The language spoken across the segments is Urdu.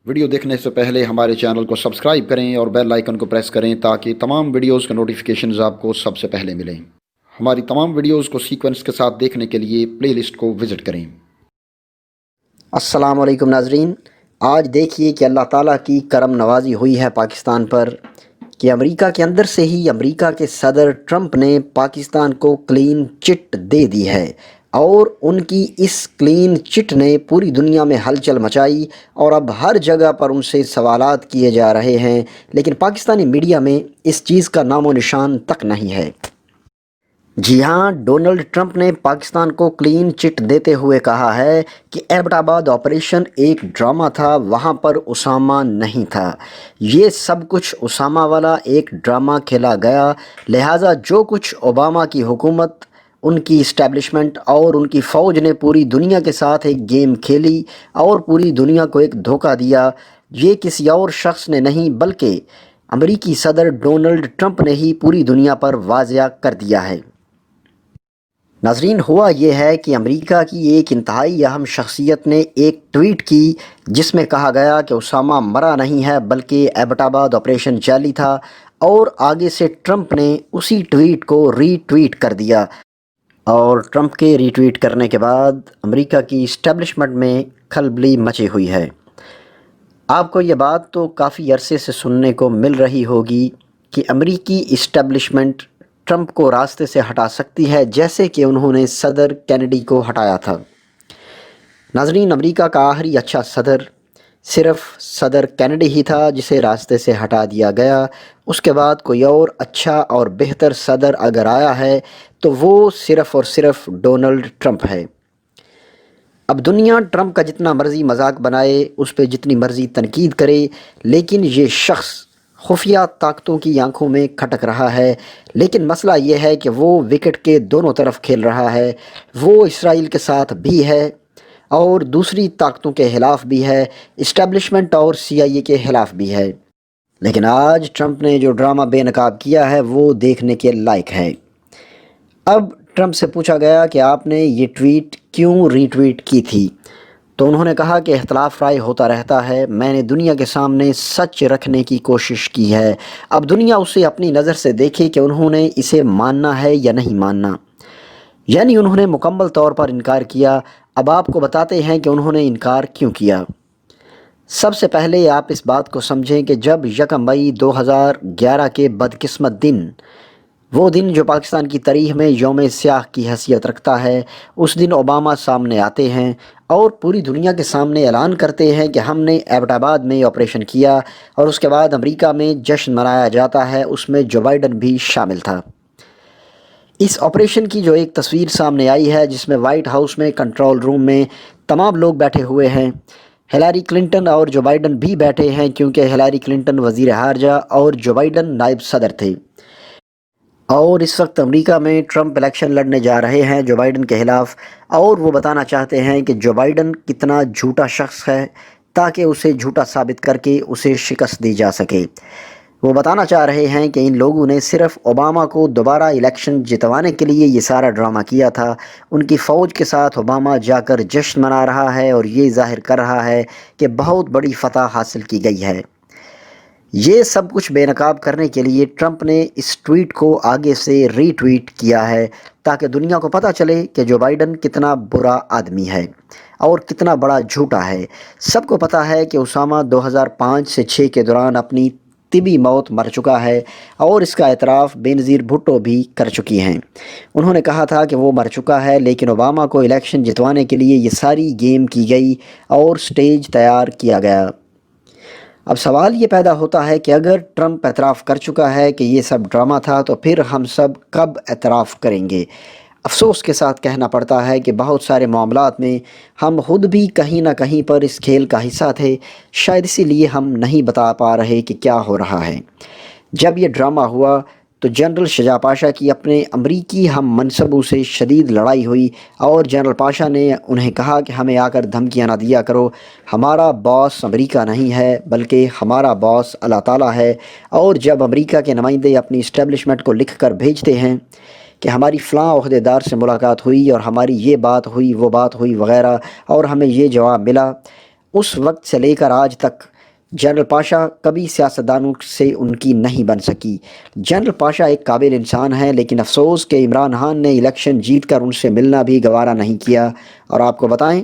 ویڈیو دیکھنے سے پہلے ہمارے چینل کو سبسکرائب کریں اور بیل آئیکن کو پریس کریں تاکہ تمام ویڈیوز کے نوٹیفیکیشنز آپ کو سب سے پہلے ملیں۔ ہماری تمام ویڈیوز کو سیکوینس کے ساتھ دیکھنے کے لیے پلے لسٹ کو وزٹ کریں۔ السلام علیکم ناظرین، آج دیکھیے کہ اللہ تعالیٰ کی کرم نوازی ہوئی ہے پاکستان پر کہ امریکہ کے اندر سے ہی امریکہ کے صدر ٹرمپ نے پاکستان کو کلین چٹ دے دی ہے، اور ان کی اس کلین چٹ نے پوری دنیا میں ہلچل مچائی اور اب ہر جگہ پر ان سے سوالات کیے جا رہے ہیں، لیکن پاکستانی میڈیا میں اس چیز کا نام و نشان تک نہیں ہے۔ جی ہاں، ڈونلڈ ٹرمپ نے پاکستان کو کلین چٹ دیتے ہوئے کہا ہے کہ ایبٹ آباد آپریشن ایک ڈرامہ تھا، وہاں پر اسامہ نہیں تھا، یہ سب کچھ اسامہ والا ایک ڈرامہ کھیلا گیا، لہٰذا جو کچھ اوباما کی حکومت، ان کی اسٹیبلشمنٹ اور ان کی فوج نے پوری دنیا کے ساتھ ایک گیم کھیلی اور پوری دنیا کو ایک دھوکہ دیا، یہ کسی اور شخص نے نہیں بلکہ امریکی صدر ڈونلڈ ٹرمپ نے ہی پوری دنیا پر واضح کر دیا ہے۔ ناظرین، ہوا یہ ہے کہ امریکہ کی ایک انتہائی اہم شخصیت نے ایک ٹویٹ کی جس میں کہا گیا کہ اسامہ مرا نہیں ہے بلکہ ایبٹ آباد آپریشن جعلی تھا، اور آگے سے ٹرمپ نے اسی ٹویٹ کو ری ٹویٹ کر دیا، اور ٹرمپ کے ری ٹویٹ کرنے کے بعد امریکہ کی اسٹیبلشمنٹ میں کھلبلی مچی ہوئی ہے۔ آپ کو یہ بات تو کافی عرصے سے سننے کو مل رہی ہوگی کہ امریکی اسٹیبلشمنٹ ٹرمپ کو راستے سے ہٹا سکتی ہے، جیسے کہ انہوں نے صدر کینیڈی کو ہٹایا تھا۔ ناظرین، امریکہ کا آخری اچھا صدر صرف صدر کینیڈی ہی تھا جسے راستے سے ہٹا دیا گیا، اس کے بعد کوئی اور اچھا اور بہتر صدر اگر آیا ہے تو وہ صرف اور صرف ڈونلڈ ٹرمپ ہے۔ اب دنیا ٹرمپ کا جتنا مرضی مذاق بنائے، اس پہ جتنی مرضی تنقید کرے، لیکن یہ شخص خفیہ طاقتوں کی آنکھوں میں کھٹک رہا ہے، لیکن مسئلہ یہ ہے کہ وہ وکٹ کے دونوں طرف کھیل رہا ہے، وہ اسرائیل کے ساتھ بھی ہے اور دوسری طاقتوں کے خلاف بھی ہے، اسٹیبلشمنٹ اور CIA کے خلاف بھی ہے، لیکن آج ٹرمپ نے جو ڈرامہ بے نقاب کیا ہے وہ دیکھنے کے لائق ہے۔ اب ٹرمپ سے پوچھا گیا کہ آپ نے یہ ٹویٹ کیوں ری ٹویٹ کی تھی، تو انہوں نے کہا کہ اختلاف رائے ہوتا رہتا ہے، میں نے دنیا کے سامنے سچ رکھنے کی کوشش کی ہے، اب دنیا اسے اپنی نظر سے دیکھے کہ انہوں نے اسے ماننا ہے یا نہیں ماننا، یعنی انہوں نے مکمل طور پر انکار کیا۔ اب آپ کو بتاتے ہیں کہ انہوں نے انکار کیوں کیا۔ سب سے پہلے آپ اس بات کو سمجھیں کہ جب 1 مئی 2011 کے بدقسمت دن، وہ دن جو پاکستان کی تاریخ میں یوم سیاہ کی حیثیت رکھتا ہے، اس دن اوباما سامنے آتے ہیں اور پوری دنیا کے سامنے اعلان کرتے ہیں کہ ہم نے ایبٹ آباد میں آپریشن کیا، اور اس کے بعد امریکہ میں جشن منایا جاتا ہے، اس میں جو بائیڈن بھی شامل تھا۔ اس آپریشن کی جو ایک تصویر سامنے آئی ہے جس میں وائٹ ہاؤس میں کنٹرول روم میں تمام لوگ بیٹھے ہوئے ہیں، ہیلاری کلنٹن اور جو بائیڈن بھی بیٹھے ہیں، کیونکہ ہیلاری کلنٹن وزیر خارجہ اور جو بائیڈن نائب صدر تھے، اور اس وقت امریکہ میں ٹرمپ الیکشن لڑنے جا رہے ہیں جو بائیڈن کے خلاف، اور وہ بتانا چاہتے ہیں کہ جو بائیڈن کتنا جھوٹا شخص ہے تاکہ اسے جھوٹا ثابت کر کے اسے شکست دی جا سکے۔ وہ بتانا چاہ رہے ہیں کہ ان لوگوں نے صرف اوباما کو دوبارہ الیکشن جتوانے کے لیے یہ سارا ڈرامہ کیا تھا، ان کی فوج کے ساتھ اوباما جا کر جشن منا رہا ہے اور یہ ظاہر کر رہا ہے کہ بہت بڑی فتح حاصل کی گئی ہے۔ یہ سب کچھ بے نقاب کرنے کے لیے ٹرمپ نے اس ٹویٹ کو آگے سے ری ٹویٹ کیا ہے تاکہ دنیا کو پتہ چلے کہ جو بائیڈن کتنا برا آدمی ہے اور کتنا بڑا جھوٹا ہے۔ سب کو پتہ ہے کہ اسامہ 2005 سے 6 کے دوران اپنی طبی موت مر چکا ہے، اور اس کا اعتراف بینظیر بھٹو بھی کر چکی ہیں۔ انہوں نے کہا تھا کہ وہ مر چکا ہے، لیکن اوباما کو الیکشن جتوانے کے لیے یہ ساری گیم کی گئی اور سٹیج تیار کیا گیا۔ اب سوال یہ پیدا ہوتا ہے کہ اگر ٹرمپ اعتراف کر چکا ہے کہ یہ سب ڈرامہ تھا تو پھر ہم سب کب اعتراف کریں گے؟ افسوس کے ساتھ کہنا پڑتا ہے کہ بہت سارے معاملات میں ہم خود بھی کہیں نہ کہیں پر اس کھیل کا حصہ تھے، شاید اسی لیے ہم نہیں بتا پا رہے کہ کیا ہو رہا ہے۔ جب یہ ڈرامہ ہوا تو جنرل شجاع پاشا کی اپنے امریکی ہم منصبوں سے شدید لڑائی ہوئی، اور جنرل پاشا نے انہیں کہا کہ ہمیں آ کر دھمکیاں نہ دیا کرو، ہمارا باس امریکہ نہیں ہے بلکہ ہمارا باس اللہ تعالیٰ ہے۔ اور جب امریکہ کے نمائندے اپنی اسٹیبلشمنٹ کو لکھ کر بھیجتے ہیں کہ ہماری فلاں عہدیدار سے ملاقات ہوئی اور ہماری یہ بات ہوئی وہ بات ہوئی وغیرہ، اور ہمیں یہ جواب ملا، اس وقت سے لے کر آج تک جنرل پاشا کبھی سیاستدانوں سے ان کی نہیں بن سکی۔ جنرل پاشا ایک قابل انسان ہے، لیکن افسوس کہ عمران خان نے الیکشن جیت کر ان سے ملنا بھی گوارا نہیں کیا۔ اور آپ کو بتائیں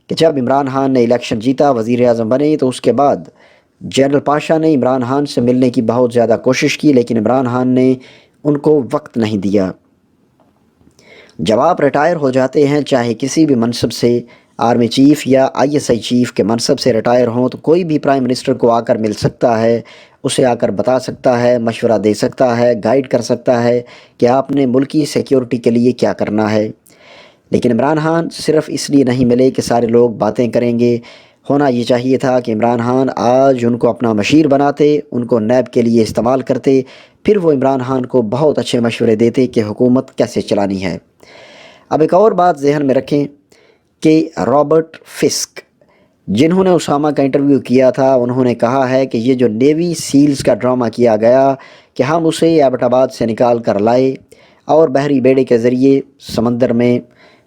کہ جب عمران خان نے الیکشن جیتا، وزیر اعظم بنے، تو اس کے بعد جنرل پاشا نے عمران خان سے ملنے کی بہت زیادہ کوشش کی، لیکن عمران خان نے ان کو وقت نہیں دیا۔ جب آپ ریٹائر ہو جاتے ہیں، چاہے کسی بھی منصب سے، آرمی چیف یا ISI چیف کے منصب سے ریٹائر ہوں، تو کوئی بھی پرائم منسٹر کو آ کر مل سکتا ہے، اسے آ کر بتا سکتا ہے، مشورہ دے سکتا ہے، گائیڈ کر سکتا ہے کہ آپ نے ملکی سیکیورٹی کے لیے کیا کرنا ہے۔ لیکن عمران خان صرف اس لیے نہیں ملے کہ سارے لوگ باتیں کریں گے۔ ہونا یہ چاہیے تھا کہ عمران خان آج ان کو اپنا مشیر بناتے، ان کو نیب کے لیے استعمال کرتے، پھر وہ عمران خان کو بہت اچھے مشورے دیتے کہ حکومت کیسے چلانی ہے۔ اب ایک اور بات ذہن میں رکھیں کہ رابرٹ فسک، جنہوں نے اسامہ کا انٹرویو کیا تھا، انہوں نے کہا ہے کہ یہ جو نیوی سیلز کا ڈرامہ کیا گیا کہ ہم اسے ایبٹ آباد سے نکال کر لائے اور بحری بیڑے کے ذریعے سمندر میں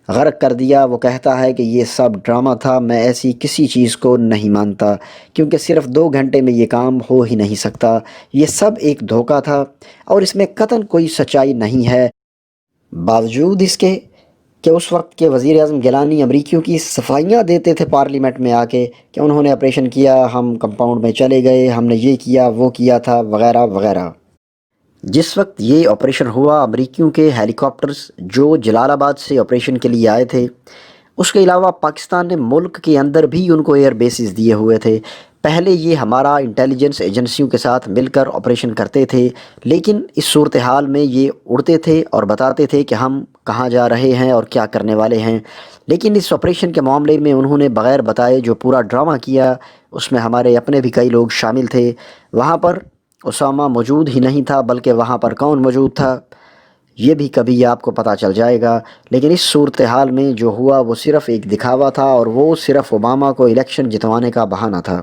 غرق کر دیا، وہ کہتا ہے کہ یہ سب ڈرامہ تھا۔ میں ایسی کسی چیز کو نہیں مانتا، کیونکہ صرف 2 گھنٹے میں یہ کام ہو ہی نہیں سکتا۔ یہ سب ایک دھوکہ تھا اور اس میں قطعاً کوئی سچائی نہیں ہے۔ باوجود اس کے کہ اس وقت کے وزیر اعظم گیلانی امریکیوں کی صفائیاں دیتے تھے پارلیمنٹ میں آ کے کہ انہوں نے آپریشن کیا، ہم کمپاؤنڈ میں چلے گئے، ہم نے یہ کیا وہ کیا تھا، وغیرہ وغیرہ۔ جس وقت یہ آپریشن ہوا، امریکیوں کے ہیلی کاپٹرز جو جلال آباد سے آپریشن کے لیے آئے تھے، اس کے علاوہ پاکستان نے ملک کے اندر بھی ان کو ایئر بیسز دیے ہوئے تھے۔ پہلے یہ ہمارا انٹیلیجنس ایجنسیوں کے ساتھ مل کر آپریشن کرتے تھے، لیکن اس صورتحال میں یہ اڑتے تھے اور بتاتے تھے کہ ہم کہاں جا رہے ہیں اور کیا کرنے والے ہیں۔ لیکن اس آپریشن کے معاملے میں انہوں نے بغیر بتائے جو پورا ڈرامہ کیا، اس میں ہمارے اپنے بھی کئی لوگ شامل تھے۔ وہاں پر اسامہ موجود ہی نہیں تھا، بلکہ وہاں پر کون موجود تھا یہ بھی کبھی آپ کو پتہ چل جائے گا۔ لیکن اس صورتحال میں جو ہوا وہ صرف ایک دکھاوا تھا، اور وہ صرف اوباما کو الیکشن جتوانے کا بہانہ تھا۔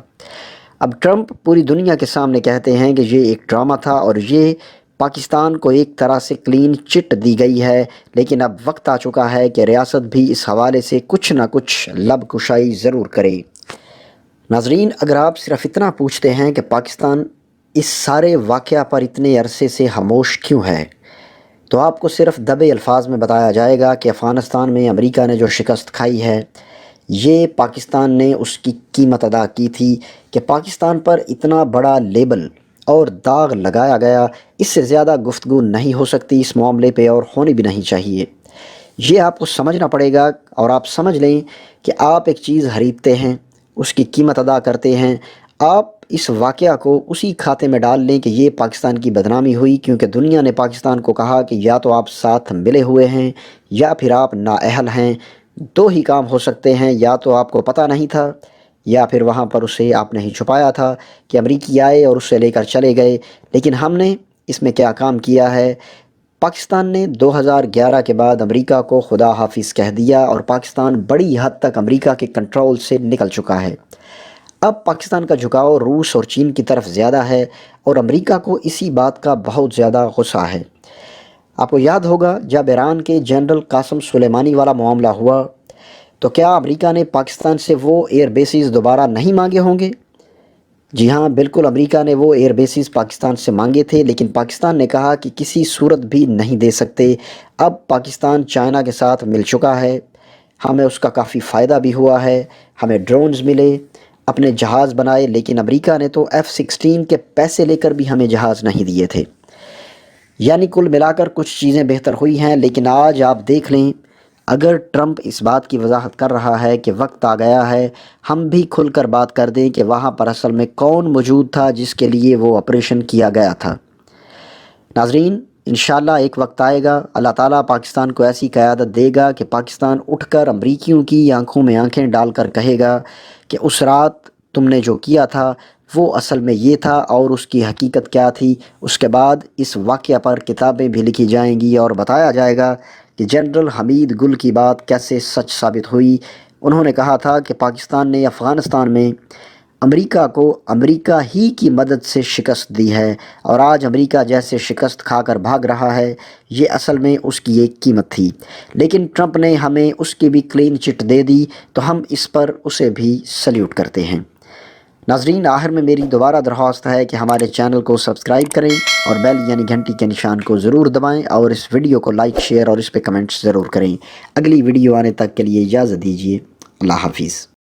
اب ٹرمپ پوری دنیا کے سامنے کہتے ہیں کہ یہ ایک ڈرامہ تھا اور یہ پاکستان کو ایک طرح سے کلین چٹ دی گئی ہے، لیکن اب وقت آ چکا ہے کہ ریاست بھی اس حوالے سے کچھ نہ کچھ لب کشائی ضرور کرے۔ ناظرین، اگر آپ صرف اتنا پوچھتے ہیں کہ پاکستان اس سارے واقعہ پر اتنے عرصے سے خاموش کیوں ہے، تو آپ کو صرف دبے الفاظ میں بتایا جائے گا کہ افغانستان میں امریکہ نے جو شکست کھائی ہے، یہ پاکستان نے اس کی قیمت ادا کی تھی کہ پاکستان پر اتنا بڑا لیبل اور داغ لگایا گیا۔ اس سے زیادہ گفتگو نہیں ہو سکتی اس معاملے پہ، اور ہونی بھی نہیں چاہیے۔ یہ آپ کو سمجھنا پڑے گا، اور آپ سمجھ لیں کہ آپ ایک چیز خریدتے ہیں، اس کی قیمت ادا کرتے ہیں، آپ اس واقعہ کو اسی کھاتے میں ڈال لیں کہ یہ پاکستان کی بدنامی ہوئی، کیونکہ دنیا نے پاکستان کو کہا کہ یا تو آپ ساتھ ملے ہوئے ہیں یا پھر آپ نااہل ہیں۔ 2 ہی کام ہو سکتے ہیں، یا تو آپ کو پتہ نہیں تھا، یا پھر وہاں پر اسے آپ نے ہی چھپایا تھا کہ امریکی آئے اور اسے لے کر چلے گئے۔ لیکن ہم نے اس میں کیا کام کیا ہے؟ پاکستان نے 2011 کے بعد امریکہ کو خدا حافظ کہہ دیا، اور پاکستان بڑی حد تک امریکہ کے کنٹرول سے نکل چکا ہے۔ اب پاکستان کا جھکاؤ روس اور چین کی طرف زیادہ ہے، اور امریکہ کو اسی بات کا بہت زیادہ غصہ ہے۔ آپ کو یاد ہوگا جب ایران کے جنرل قاسم سلیمانی والا معاملہ ہوا، تو کیا امریکہ نے پاکستان سے وہ ایئر بیسز دوبارہ نہیں مانگے ہوں گے؟ جی ہاں، بالکل، امریکہ نے وہ ایئر بیسز پاکستان سے مانگے تھے، لیکن پاکستان نے کہا کہ کسی صورت بھی نہیں دے سکتے۔ اب پاکستان چائنا کے ساتھ مل چکا ہے، ہمیں اس کا کافی فائدہ بھی ہوا ہے، ہمیں ڈرونز ملے، اپنے جہاز بنائے، لیکن امریکہ نے تو F-16 کے پیسے لے کر بھی ہمیں جہاز نہیں دیے تھے۔ یعنی کل ملا کر کچھ چیزیں بہتر ہوئی ہیں، لیکن آج آپ دیکھ لیں، اگر ٹرمپ اس بات کی وضاحت کر رہا ہے کہ وقت آ گیا ہے ہم بھی کھل کر بات کر دیں کہ وہاں پر اصل میں کون موجود تھا جس کے لیے وہ آپریشن کیا گیا تھا۔ ناظرین، انشاءاللہ ایک وقت آئے گا، اللہ تعالیٰ پاکستان کو ایسی قیادت دے گا کہ پاکستان اٹھ کر امریکیوں کی آنکھوں میں آنکھیں ڈال کر کہے گا کہ اس رات تم نے جو کیا تھا وہ اصل میں یہ تھا، اور اس کی حقیقت کیا تھی۔ اس کے بعد اس واقعہ پر کتابیں بھی لکھی جائیں گی اور بتایا جائے گا کہ جنرل حمید گل کی بات کیسے سچ ثابت ہوئی۔ انہوں نے کہا تھا کہ پاکستان نے افغانستان میں امریکہ کو امریکہ ہی کی مدد سے شکست دی ہے، اور آج امریکہ جیسے شکست کھا کر بھاگ رہا ہے، یہ اصل میں اس کی ایک قیمت تھی۔ لیکن ٹرمپ نے ہمیں اس کی بھی کلین چٹ دے دی، تو ہم اس پر اسے بھی سلیوٹ کرتے ہیں۔ ناظرین آخر میں میری دوبارہ درخواست ہے کہ ہمارے چینل کو سبسکرائب کریں اور بیل یعنی گھنٹی کے نشان کو ضرور دبائیں اور اس ویڈیو کو لائک شیئر اور اس پہ کمنٹس ضرور کریں۔ اگلی ویڈیو آنے تک کے لیے اجازت دیجیے۔ اللہ حافظ۔